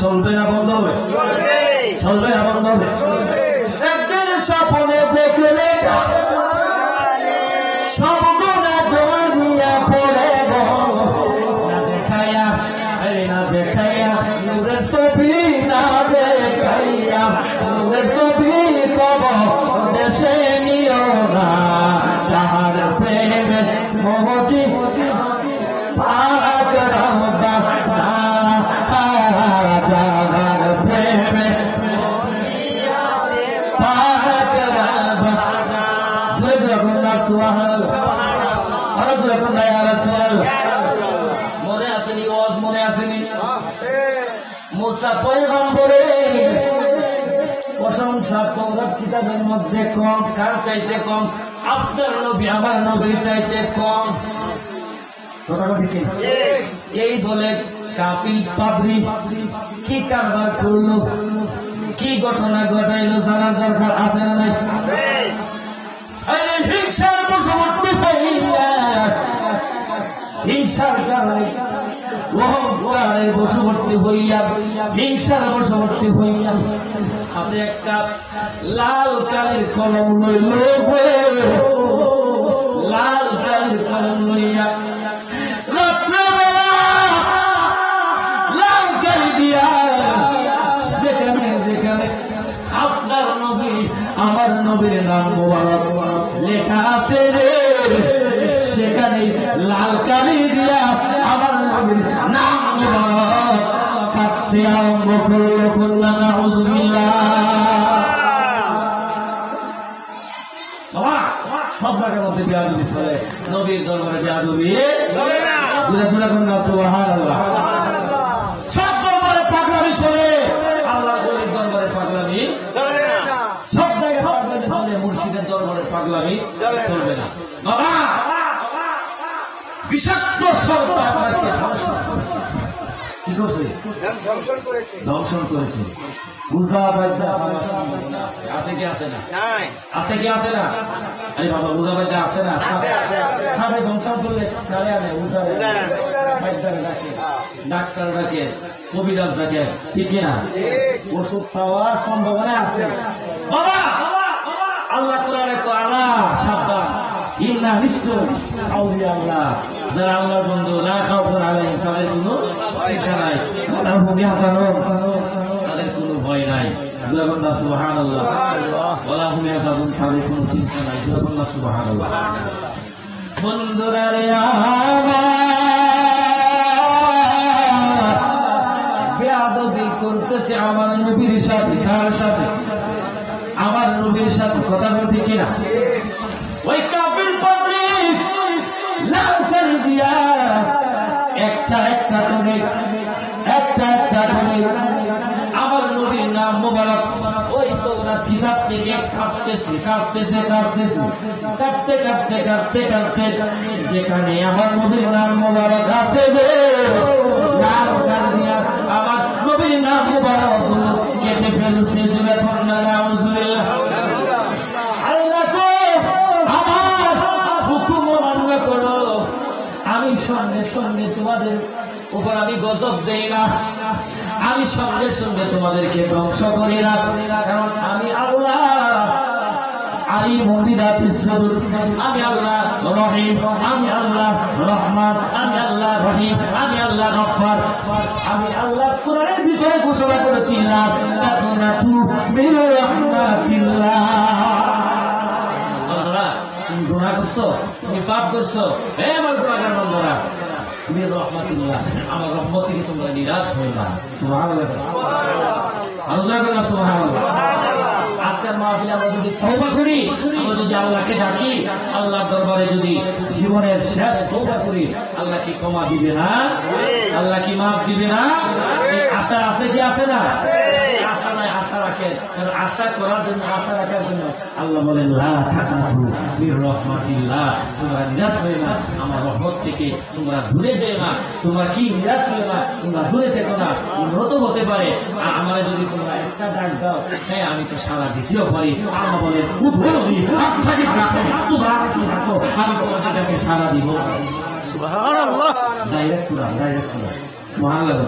চলবে না বন্ধ হবে? চলবে না বন্ধ হবে? একদিন স্বপ্নে দেখলে সব গুণা দুনিয়া পড়ে না দেখাইয়া, না দেখাইয়া নূরের ছবি, না দেখাইয়া নূরের ছবি কব দেশে নিও না। যাহার প্রেমে মমতি পাক রব্বা, যাহার প্রেমে পাক রব্বা। মনে আসেনি ওয়াজ, মনে আসেনি মুসা পয়গম্বরের প্রশংসা তওরাত কিতাবের মধ্যে কম, কার চাইতে কম? আপনার নবী আমার নবীর চাইতে কম। কথাটা ঠিক? এই বলে কাপিল পাবরি কি কারবার করলো, কি ঘটনা ঘটাইলো জানা দরকার আছে না নাই? হিংসার বশবর্তী হইয়া, হিংসার কারণে অহংকারের বশবর্তী হইয়া, হিংসার বশবর্তী হইয়া হাতে একটা লাল কালের কলম লইল, লাল কালের কলম লইয়া রাত্রেবেলা লাল কালি দিয়া যেখানে যেখানে আপনার নবী আমার নবীর নাম মোবারক লেখা আছে রে, সেখানে লাল কালি দিয়া আমার নবীর নাম মোবারক কাটতে আরম্ভ করলো। করল না বাবা, সব জায়গার মধ্যে বেয়াদবি চলে, নবীর দরবারে বেয়াদবি চলে না। সুবহানাল্লাহ। সব দরবারে পাগলামি চলে, আল্লাহর ওলির দরবারে পাগলামি চলে না। সব জায়গায় পাগলামি চলে, মুর্শিদের দরবারে পাগলামি চলবে না। বাবা, বিষাক্ত সর্প আপনাকে কি করছে? ধ্বংসন করেছে। বুঝা বাজা আছে কি আছে না? আছে কি আছে না? আরে বাবা, বুঝা বাজা আছে না? সাথে ধ্বংসন করলে তাহলে আনে উঠারে ডাকে, ডাক্তার ডাকে, কবিরাজ ডাকে, ঠিক না? ওষুধ খাওয়ার সম্ভাবনা আছে। বাবা, আল্লাহ কোরআনে তো আলা সাবধান, ইন্না নিশ্চয় আউলিয়া আল্লাহ, যারা আল্লাহর বন্ধু, লা খাউফুন আলাইহিম, তাদের কোনো চিন্তা নাই, ওয়ালা হুম ইয়াহজানুন, তাদের কোনো ভয় নাই। সুবহানাল্লাহ। ওয়ালা হুম ইয়াহজানুন, তাদের কোনো চিন্তা নাই। সুবহানাল্লাহ। বন্ধুরা রে আমার, বেয়াদবি করতেছে আমার নবীর সাথে। কার সাথে? আমার নবীর সাথে। কথা বলতে কিনা? ওই কাফির পাদ্রী লাল কালি দিয়া একটা একটা করে, একটা একটা করে আমার নবীর নাম মোবারক ওই তওরাত কিতাব থেকে কাটতেছে, কাটতেছে, কাটতেছে, কাটতে কাটতে কাটতে কাটতে যেখানে আমার নবীর নাম মোবারক আছে গো, লাল কালি দিয়া আমার নবীর নাম মোবারক কেটে ফেলছে। নাউযুবিল্লাহ। আমি সঙ্গে সঙ্গে তোমাদের উপর আমি গজব দেই না, আমি সঙ্গে সঙ্গে তোমাদেরকে ধ্বংস করি না, কারণ আমি আল্লাহ আলিমুন বিযাতিস সুদূর, আমি আল্লাহ রহিম, আমি আল্লাহ রহমান, আমি আল্লাহ রহিম, আমি আল্লাহ গফফার। আমি আল্লাহ কোরআনের ভিতরে ঘোষণা করেছি, লা তাকুনাতু মির রাহমাতিল্লাহ। আল্লাহ, তুমি গুনাহ করছো, তুমি পাপ করছো, হে আমার গুনাহগার বান্দারা, তুমি রহমাতুল্লাহ, আমার রহমত থেকে তোমরা নিরাশ হয়ে না। সুবহানাল্লাহ, আল্লাহ সুবহানাল্লাহ। আজকের মাহফিলে আমরা যদি তওবা করি, আমরা যদি আল্লাহকে ডাকি, আল্লাহর দরবারে যদি জীবনের শেষ তওবা করি, আল্লাহ কি ক্ষমা দিবে না? আল্লাহ কি মাফ দিবে না? এই আশা আছে কি আছে না? আশা নাই, আশা রাখেন। আশা করার জন্য, আশা রাখার জন্য আল্লাহ বলেন, লা তাকনাতু মির রাহমাতিল্লাহ, তোমরা নিরাশ হয়ে না আমার রহমত থেকে, তোমরা দূরে যেও না। তোমরা কি নিরাশ হয়ে না, তোমরা দূরে থেকো না। উন্নত হতে পারে আমার যদি তোমরা একটা ডাক দাও, হ্যাঁ আমি তো সারা দিতেও পারি। আল্লাহ বলেন, উদ্ভবী আত্মাকে রাখো, তোমরা কি রাখো, আমি তোমাদেরকে সারা দিব। সুবহানাল্লাহ। ডাইরেক্ট কুরআন, ডাইরেক্ট কুরআন। সুবহানাল্লাহ।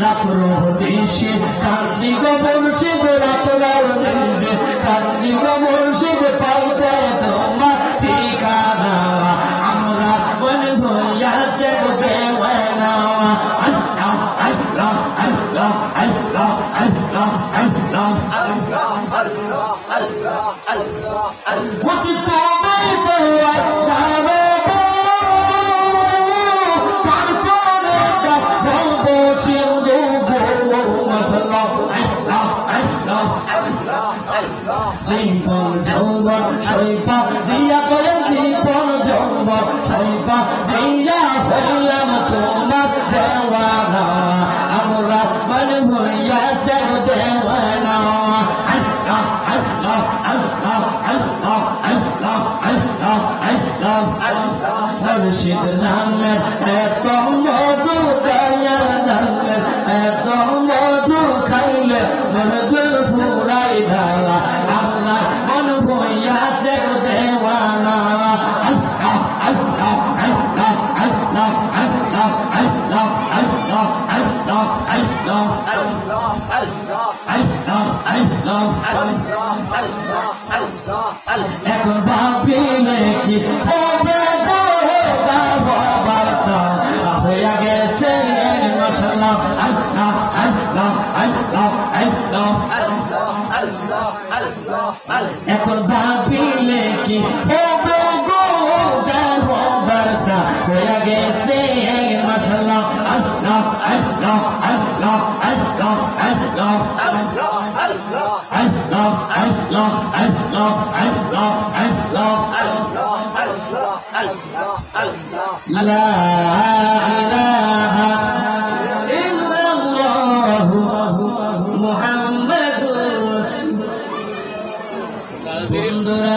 রাত্র দিশে কান্দি গো মুর্শিদ রাত্র দিশে কান্দি গো মুর্শিদ পাইতে তোমার ঠিকানা আমরা মন ভইয়াছে গো দেওয়ানা আল্লাহ আল্লাহ আল্লাহ আল্লাহ আল্লাহ আল্লাহ মুঝ তোমায় দেওয়া যাবে জীবন যৌবন শৈবা দিয়া করে জীবন যৌবন শৈবা দিয়া হইলাম তোমার দেওয়ানা আমরা মন ভইয়া দেব দেওয়ানা আল্লাহ আল্লাহ আল্লাহ আল্লাহ আল্লাহ আল্লাহ আল্লাহ আল্লাহ মুর্শিদ নামের এত মধু দয়া নামের এত মধু খাইলে মধুর ফুরাই ধারা আল্লাহ মন ভইয়া দেব দেওয়ানা আল্লাহ আল্লাহ আল্লাহ আল্লাহ আল্লাহ আল্লাহ আল্লাহ আল্লাহ আল্লাহ আল্লাহ আল্লাহ এখন ভাবিলে কি হবে গো বাবা হইয়া গেছে মাশাআল্লাহ আল্লাহ আল্লাহ আল্লাহ আল্লাহ এখন ভাবিলে কি হবে গো বাবা হইয়া গেছে মাশাআল্লাহ আল্লাহ আল্লাহ আল্লাহ আল্লাহ আল্লাহ আল্লাহ আল্লাহ আল্লাহ আল্লাহ আল্লাহ আল্লাহ লা ইলাহা ইল্লাল্লাহু মুহাম্মাদুর রাসূলুল্লাহ। বন্ধুরা